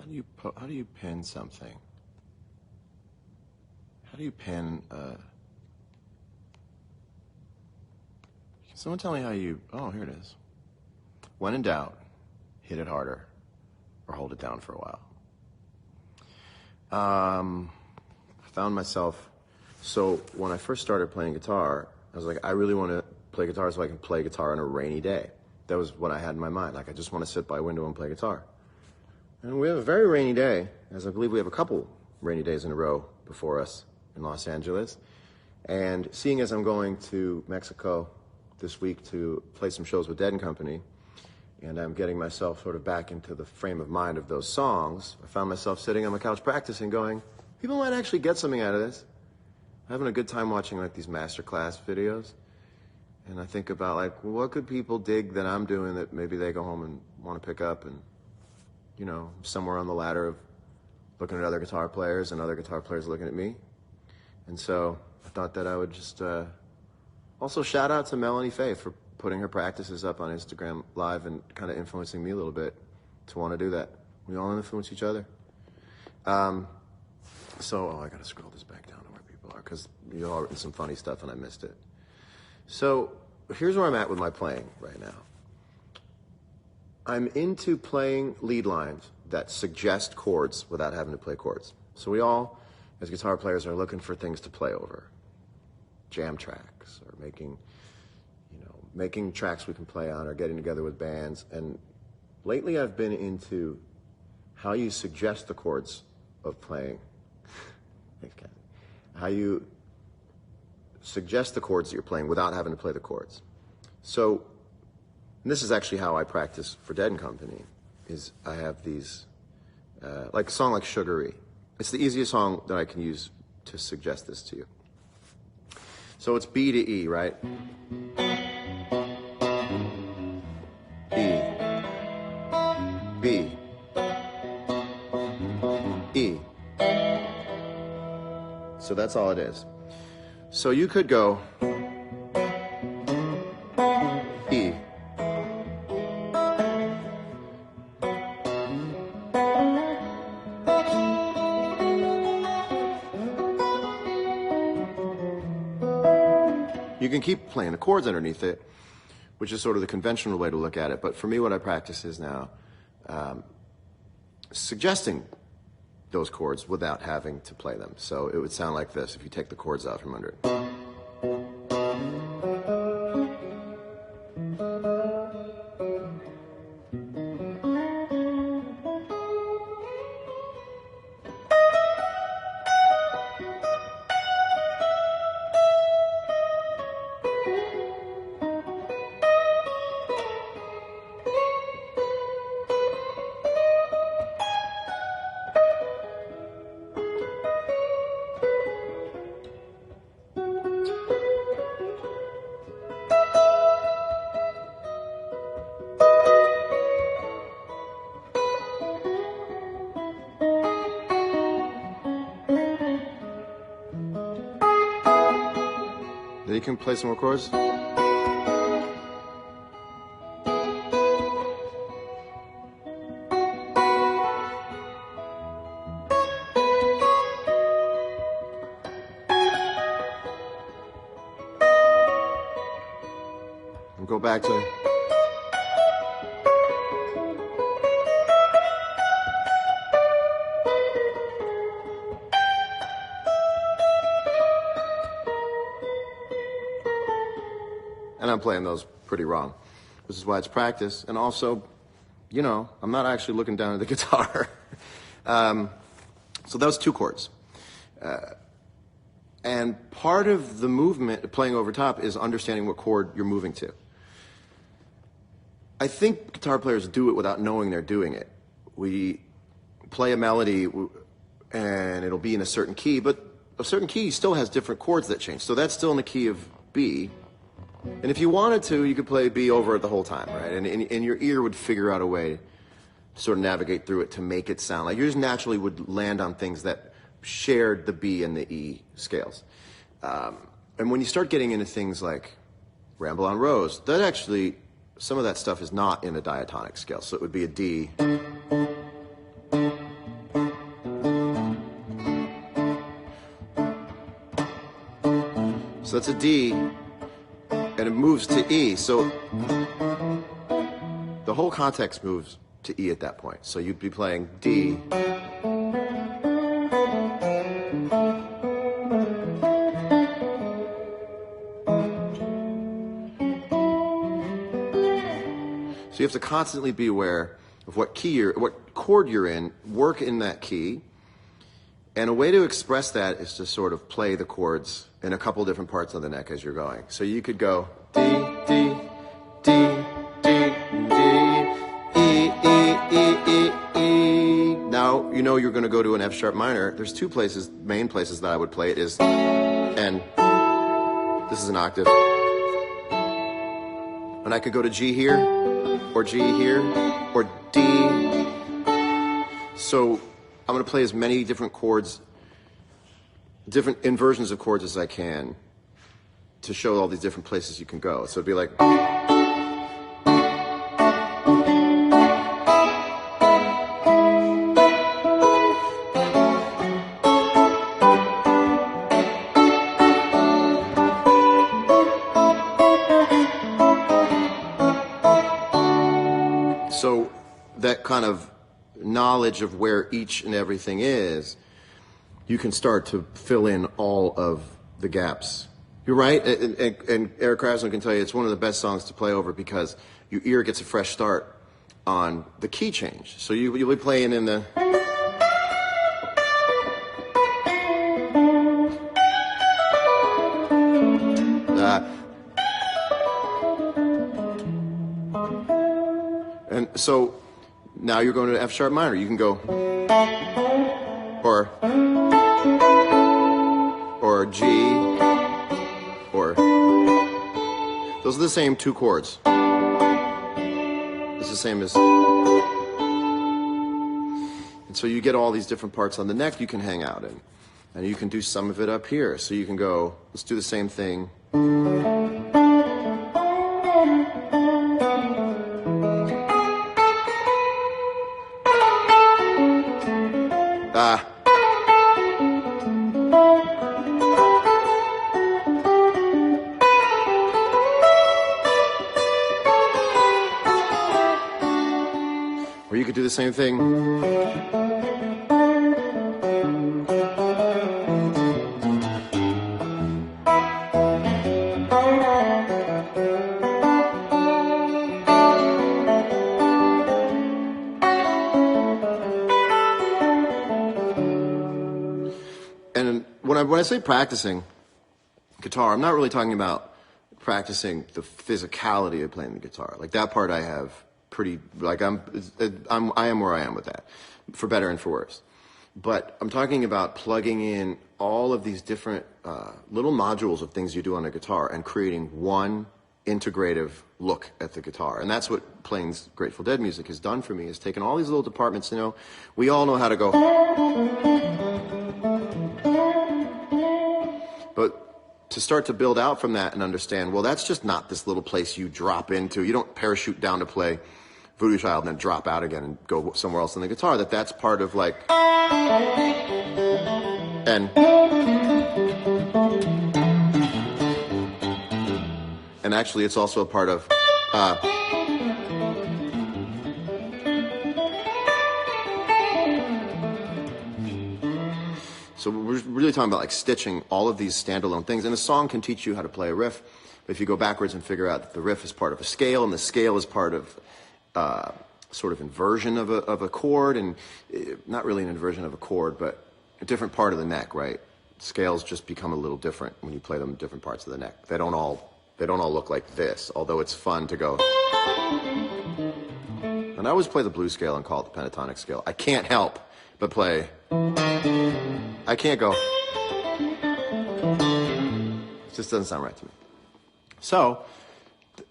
how do you pen something? How do you pen, Can someone tell me how you, oh, here it is. When in doubt, hit it harder or hold it down for a while. I found myself, so when I first started playing guitar, I was like, I really want to play guitar so I can play guitar on a rainy day. That was what I had in my mind. Like, I just want to sit by a window and play guitar. And we have a very rainy day, as I believe we have a couple rainy days in a row before us in Los Angeles. And seeing as I'm going to Mexico this week to play some shows with Dead & Company, and I'm getting myself sort of back into the frame of mind of those songs, I found myself sitting on the couch practicing going, people might actually get something out of this. I'm having a good time watching like these masterclass videos. And I think about like, well, what could people dig that I'm doing that maybe they go home and want to pick up, and, you know, somewhere on the ladder of looking at other guitar players and other guitar players looking at me. And so I thought that I would just also shout out to Melanie Faye for putting her practices up on Instagram Live and kind of influencing me a little bit to want to do that. We all influence each other. Oh, I gotta scroll this back down to where people are, because you all written some funny stuff and I missed it. So here's where I'm at with my playing right now. I'm into playing lead lines that suggest chords without having to play chords. So we all, as guitar players, are looking for things to play over. Jam tracks, or making tracks we can play on, or getting together with bands. And lately I've been into how you suggest the chords of playing. Thanks, Kathy. How you suggest the chords that you're playing without having to play the chords. So, and this is actually how I practice for Dead & Company, is I have these, like a song like Sugary. It's the easiest song that I can use to suggest this to you. So it's B to E, right? E, B, E. So that's all it is. So you could go E. You can keep playing the chords underneath it, which is sort of the conventional way to look at it. But for me, what I practice is now suggesting those chords without having to play them. So it would sound like this if you take the chords out from under it. Then you can play some more chords. And go back to... And I'm playing those pretty wrong, which is why it's practice. And also, you know, I'm not actually looking down at the guitar. So those two chords. And part of the movement, playing over top, is understanding what chord you're moving to. I think guitar players do it without knowing they're doing it. We play a melody and it'll be in a certain key, but a certain key still has different chords that change. So that's still in the key of B. And if you wanted to, you could play B over it the whole time, right? And your ear would figure out a way to sort of navigate through it to make it sound like you just naturally would land on things that shared the B and the E scales. And when you start getting into things like Ramble on Rose, that actually, some of that stuff is not in a diatonic scale. So it would be a D, So that's a D, and it moves to E. So the whole context moves to E at that point. So you'd be playing D. So you have to constantly be aware of what chord you're in, work in that key. And a way to express that is to sort of play the chords in a couple different parts of the neck as you're going. So you could go D, D, D, D, D, E, E, E, E, E. Now, you know you're going to go to an F sharp minor. There's two places, main places that I would play it is, and this is an octave. And I could go to G here, or G here, or D. So I'm going to play as many different chords, different inversions of chords as I can to show all these different places you can go. So it'd be like... So that kind of knowledge of where each and everything is, you can start to fill in all of the gaps. You're right, and Eric Krasno can tell you it's one of the best songs to play over because your ear gets a fresh start on the key change. So you'll be playing in the... and so now you're going to F sharp minor. You can go or G, or those are the same two chords. It's the same as, and so you get all these different parts on the neck you can hang out in, and you can do some of it up here. So you can go, let's do the same thing. Or you could do the same thing. And when I say practicing guitar, I'm not really talking about practicing the physicality of playing the guitar. Like that part I have pretty, like I am where I am with that, for better and for worse. But I'm talking about plugging in all of these different little modules of things you do on a guitar and creating one integrative look at the guitar. And that's what playing Grateful Dead music has done for me, is taken all these little departments. You know, we all know how to go, but to start to build out from that and understand, well, that's just not this little place you drop into. You don't parachute down to play Voodoo Child and then drop out again and go somewhere else on the guitar. That's part of like, and actually it's also a part of so we're really talking about like stitching all of these standalone things. And a song can teach you how to play a riff, but if you go backwards and figure out that the riff is part of a scale, and the scale is part of sort of inversion of a chord, and not really an inversion of a chord, but a different part of the neck, right? Scales just become a little different when you play them in different parts of the neck. They don't all look like this, although it's fun to go. And I always play the blues scale and call it the pentatonic scale. I can't help but play. I can't go. It just doesn't sound right to me. So, do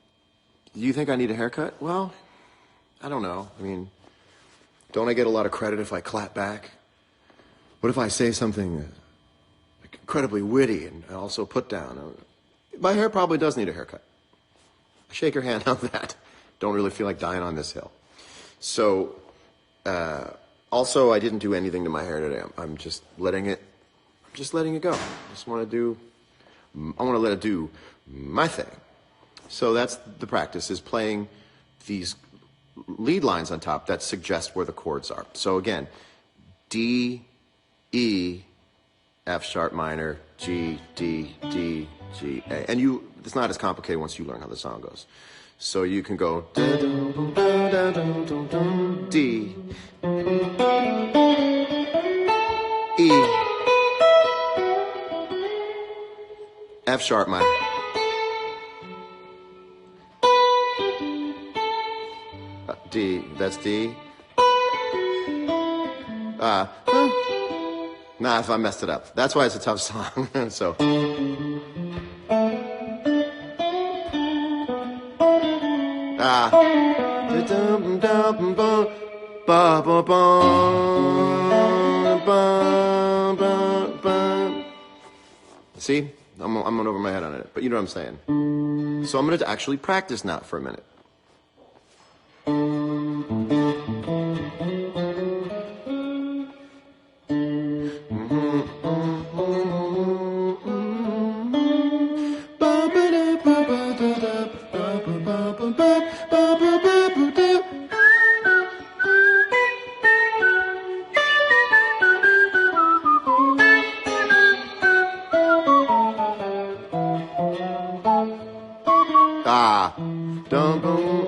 you think I need a haircut? Well, I don't know. I mean, don't I get a lot of credit if I clap back? What if I say something incredibly witty and also put down? My hair probably does need a haircut. I shake your hand on that. Don't really feel like dying on this hill. So, also, I didn't do anything to my hair today. I'm just letting it go. I just want to do I want to let it do my thing. So that's the practice, is playing these lead lines on top that suggest where the chords are. So again, D, E, F sharp minor, G, D, D, G, A. And it's not as complicated once you learn how the song goes. So you can go D, E, F sharp minor, D, that's D. Nah, if I messed it up. That's why it's a tough song. So. See? I'm going over my head on it, but you know what I'm saying. So I'm going to actually practice now for a minute.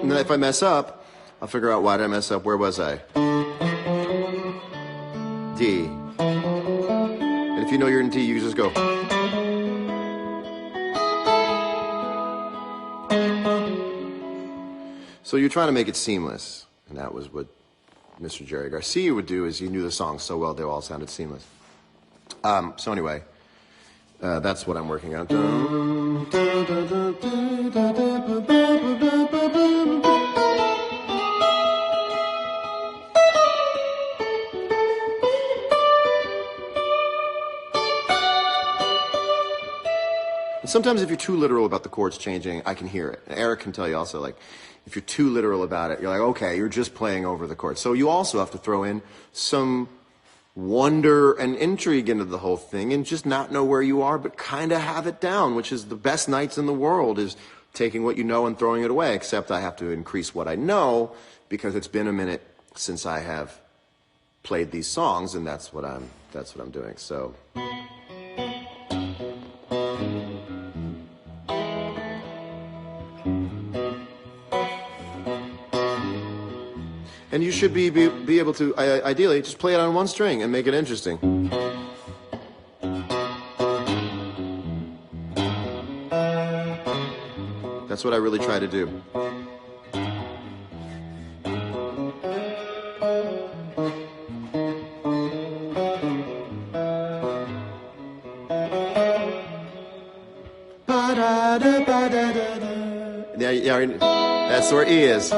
And then if I mess up, I'll figure out why did I mess up. Where was I? D. And if you know you're in D, you just go. So you're trying to make it seamless. And that was what Mr. Jerry Garcia would do, is he knew the songs so well they all sounded seamless. So anyway, that's what I'm working on. Sometimes if you're too literal about the chords changing, I can hear it. And Eric can tell you also, like, if you're too literal about it, you're like, okay, you're just playing over the chords. So you also have to throw in some wonder and intrigue into the whole thing and just not know where you are, but kind of have it down, which is the best nights in the world, is taking what you know and throwing it away, except I have to increase what I know because it's been a minute since I have played these songs, and that's what I'm doing. So. And you should be able to, ideally, just play it on one string and make it interesting. That's what I really try to do. Yeah, that's where E is.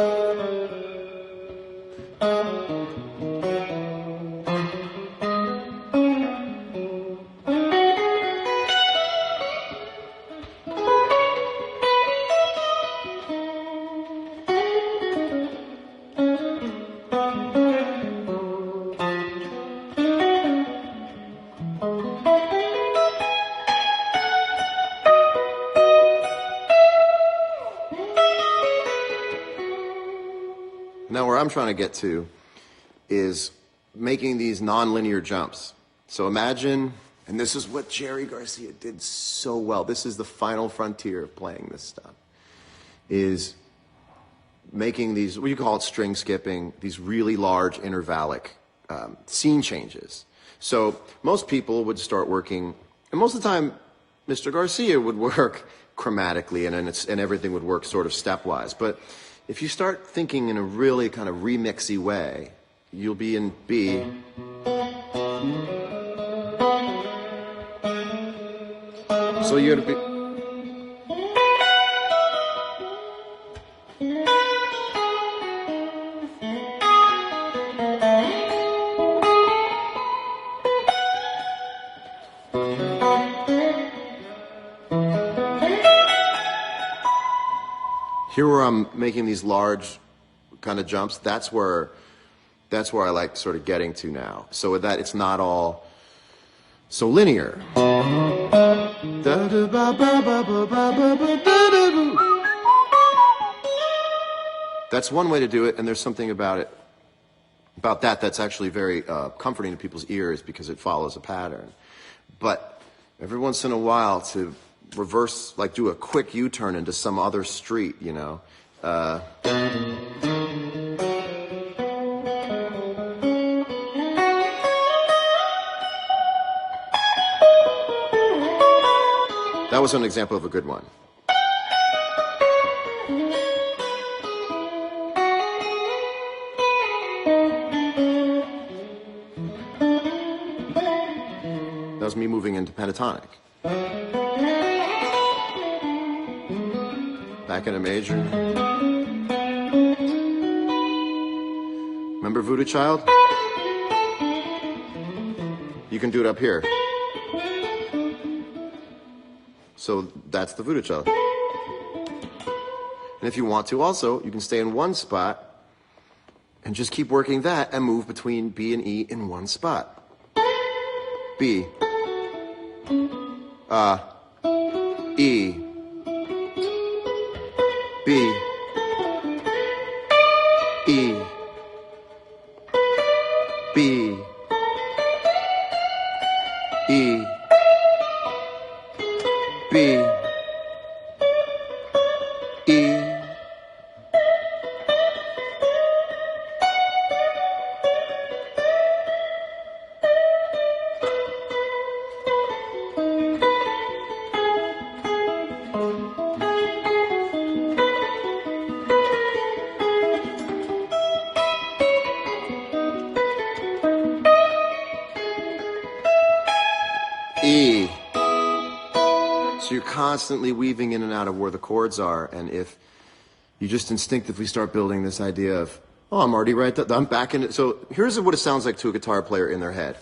Now where I'm trying to get to is making these non-linear jumps. So imagine, and this is what Jerry Garcia did so well, this is the final frontier of playing this stuff, is making these, what you call it string skipping, these really large intervallic scene changes. So most people would start working, and most of the time Mr. Garcia would work chromatically and everything would work sort of stepwise. But if you start thinking in a really kind of remixy way, you'll be in B. So you're going to be... Here where I'm making these large kind of jumps, that's where I like sort of getting to now. So with that, it's not all so linear. That's one way to do it, and there's something about it, about that, that's actually very comforting to people's ears because it follows a pattern. But every once in a while, to reverse, like do a quick U-turn into some other street, you know. That was an example of a good one. That was me moving into pentatonic. Back in a major. Remember Voodoo Child? You can do it up here. So that's the Voodoo Child. And if you want to also, you can stay in one spot and just keep working that and move between B and E in one spot. B. E. B. E. B. E. B. E. E. So you're constantly weaving in and out of where the chords are, and if you just instinctively start building this idea of, oh, I'm already right, I'm back in it. So here's what it sounds like to a guitar player in their head.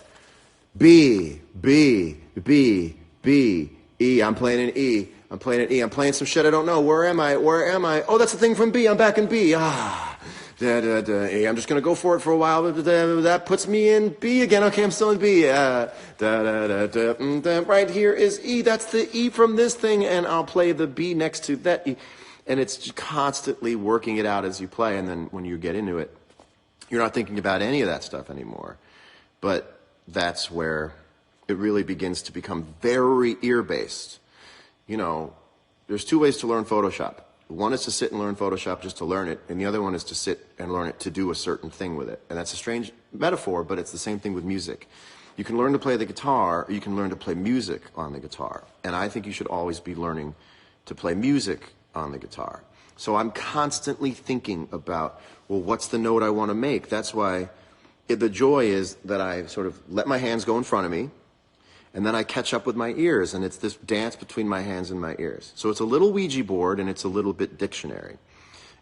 B, B, B, B, E. I'm playing an E. I'm playing an E. I'm playing some shit I don't know. Where am I? Where am I? Oh, that's the thing from B. I'm back in B. Ah. Da, da, da, A. I'm just going to go for it for a while. That puts me in B again. Okay, I'm still in B. Da, da, da, da, da. Right here is E. That's the E from this thing, and I'll play the B next to that E. And it's just constantly working it out as you play, and then when you get into it, you're not thinking about any of that stuff anymore. But that's where it really begins to become very ear-based. You know, there's two ways to learn Photoshop. One is to sit and learn Photoshop just to learn it, and the other one is to sit and learn it to do a certain thing with it. And that's a strange metaphor, but it's the same thing with music. You can learn to play the guitar, or you can learn to play music on the guitar. And I think you should always be learning to play music on the guitar. So I'm constantly thinking about, well, what's the note I want to make? That's why the joy is that I sort of let my hands go in front of me, and then I catch up with my ears, and it's this dance between my hands and my ears. So it's a little Ouija board, and it's a little bit dictionary.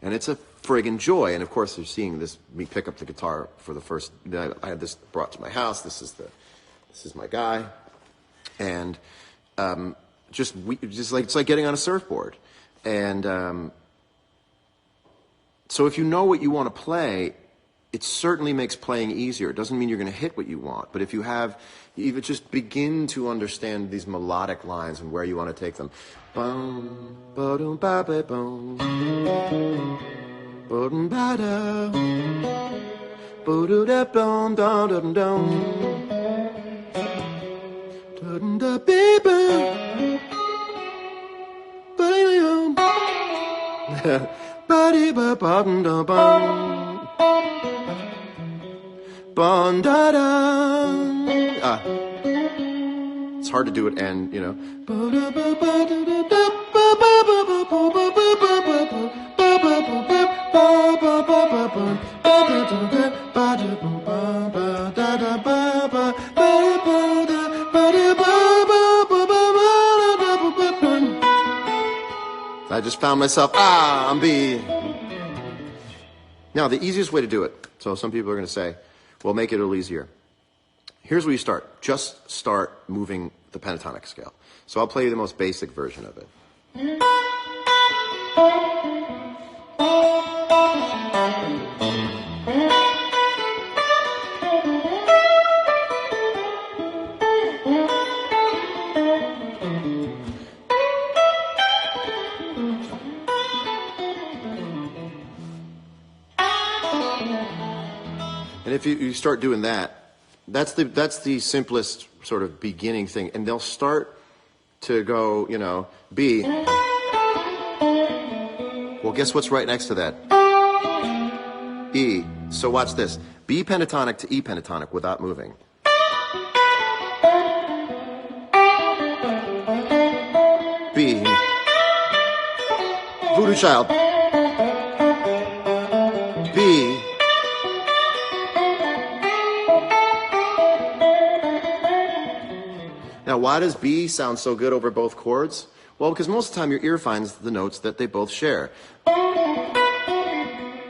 And it's a friggin' joy. And of course, you're seeing this, me pick up the guitar for the first, I had this brought to my house. This is my guy. And just like, it's like getting on a surfboard. And so if you know what you want to play, it certainly makes playing easier. It doesn't mean you're going to hit what you want, but if you even just begin to understand these melodic lines and where you want to take them. Boom, ba-dum, ba-ba-boom, ba-dum, ba-da, ba-do-da-boom, da-dum-dum, da-dum-da-ba-ba, ba-dum, ba-dee-ba-ba-dum-da-bum. It's hard to do it, and you know. I just found myself, I'm B. Now, the easiest way to do it, so some people are going to say, well, make it a little easier. Here's where you start. Just start moving the pentatonic scale. So I'll play you the most basic version of it. if you start doing that, that's the simplest sort of beginning thing. And they'll start to go, you know, B. Well, guess what's right next to that? E. So watch this. B pentatonic to E pentatonic without moving. B. Voodoo Child. B. Now, why does B sound so good over both chords? Well, because most of the time your ear finds the notes that they both share.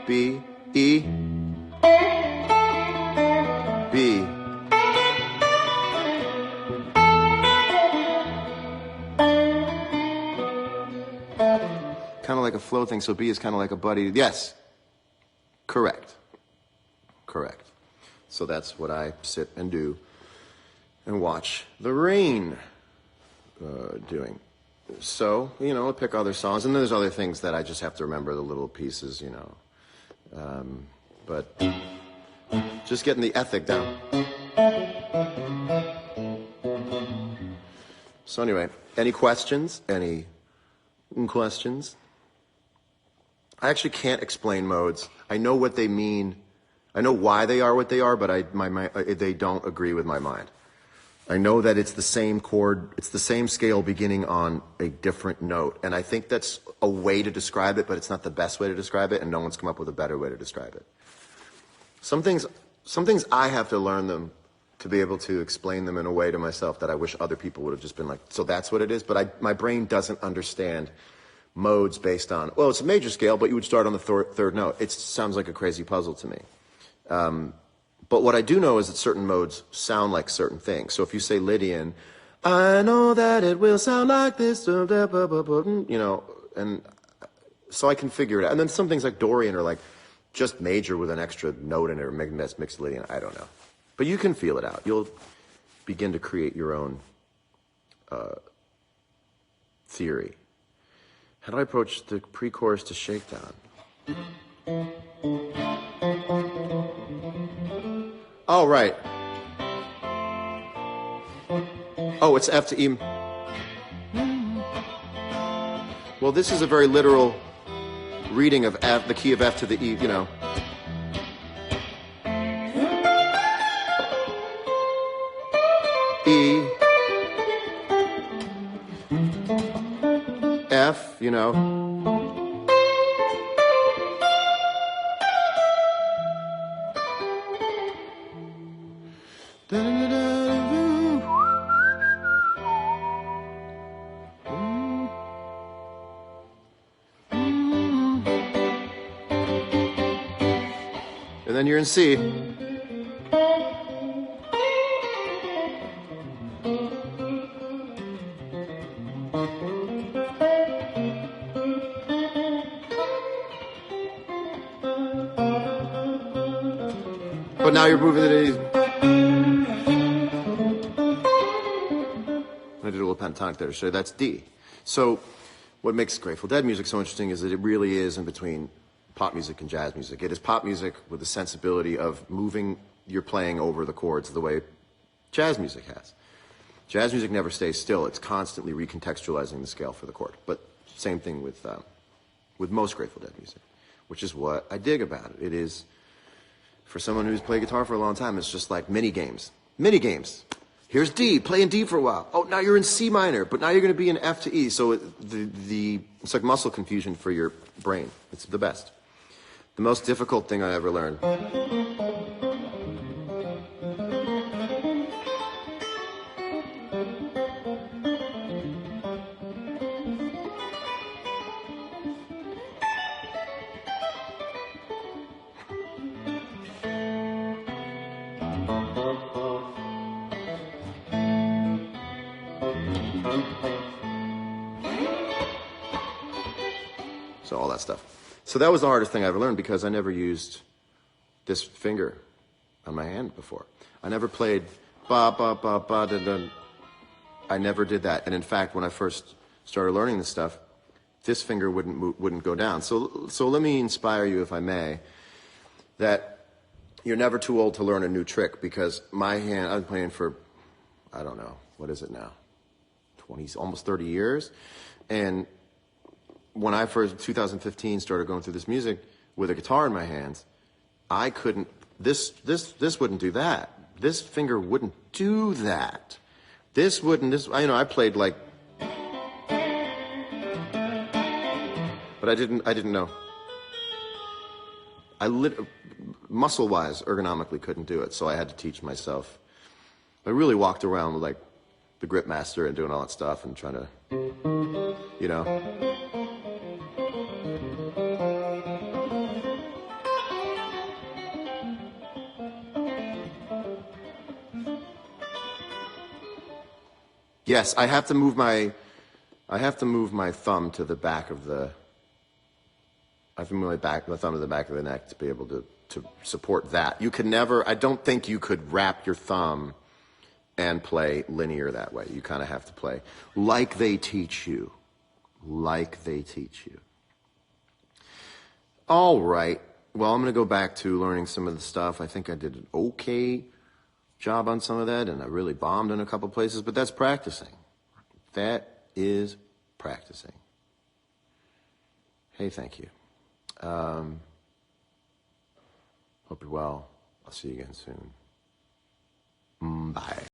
B, E, B. Kind of like a flow thing, so B is kind of like a buddy. Yes. Correct. Correct. So that's what I sit and do and watch the rain doing. So, you know, I'll pick other songs, and then there's other things that I just have to remember, the little pieces, you know. But just getting the ethic down. So anyway, any questions? Any questions? I actually can't explain modes. I know what they mean. I know why they are what they are, but they don't agree with my mind. I know that it's the same chord, it's the same scale beginning on a different note. And I think that's a way to describe it, but it's not the best way to describe it, and no one's come up with a better way to describe it. Some things I have to learn them to be able to explain them in a way to myself that I wish other people would have just been like, so that's what it is? But my brain doesn't understand modes based on, well, it's a major scale, but you would start on the third note. It sounds like a crazy puzzle to me. But what I do know is that certain modes sound like certain things. So if you say Lydian, I know that it will sound like this, you know, and so I can figure it out. And then some things like Dorian are like just major with an extra note in it, or mixed Lydian, I don't know. But you can feel it out. You'll begin to create your own theory. How do I approach the pre-chorus to shakedown? Oh, right. Oh, it's F to E. Well, this is a very literal reading of F, the key of F to the E, you know. E. F, you know. And then you're in C. But now you're moving it. I did a little pentatonic there, so that's D. So what makes Grateful Dead music so interesting is that it really is in between pop music and jazz music. It is pop music with the sensibility of moving your playing over the chords the way jazz music has. Jazz music never stays still. It's constantly recontextualizing the scale for the chord. But same thing with most Grateful Dead music, which is what I dig about it. It is, for someone who's played guitar for a long time, it's just like mini games. Mini games. Here's D, play in D for a while. Oh, now you're in C minor, but now you're going to be in F to E. So it's like muscle confusion for your brain. It's the best. The most difficult thing I ever learned. So all that stuff. So that was the hardest thing I ever learned because I never used this finger on my hand before. I never played ba ba ba ba da da. I never did that. And in fact, when I first started learning this stuff, this finger wouldn't go down. So let me inspire you, if I may, that you're never too old to learn a new trick, because my hand, I've been playing for, I don't know, what is it now? 20, almost 30 years. And when I first, 2015, started going through this music with a guitar in my hands, I couldn't, this wouldn't do that. This finger wouldn't do that. This wouldn't, I played like, but I didn't know. Muscle-wise, ergonomically couldn't do it, so I had to teach myself. I really walked around with like the Grip Master and doing all that stuff and trying to, you know. Yes, I have to move my thumb to the back of the, I have to move my thumb to the back of the neck to be able to support that. You can never, I don't think you could wrap your thumb and play linear that way. You kind of have to play like they teach you. Like they teach you. All right. Well, I'm going to go back to learning some of the stuff. I think I did an okay job on some of that, and I really bombed in a couple places, but that's practicing. That is practicing. Hey, thank you. Hope you're well. I'll see you again soon. Bye.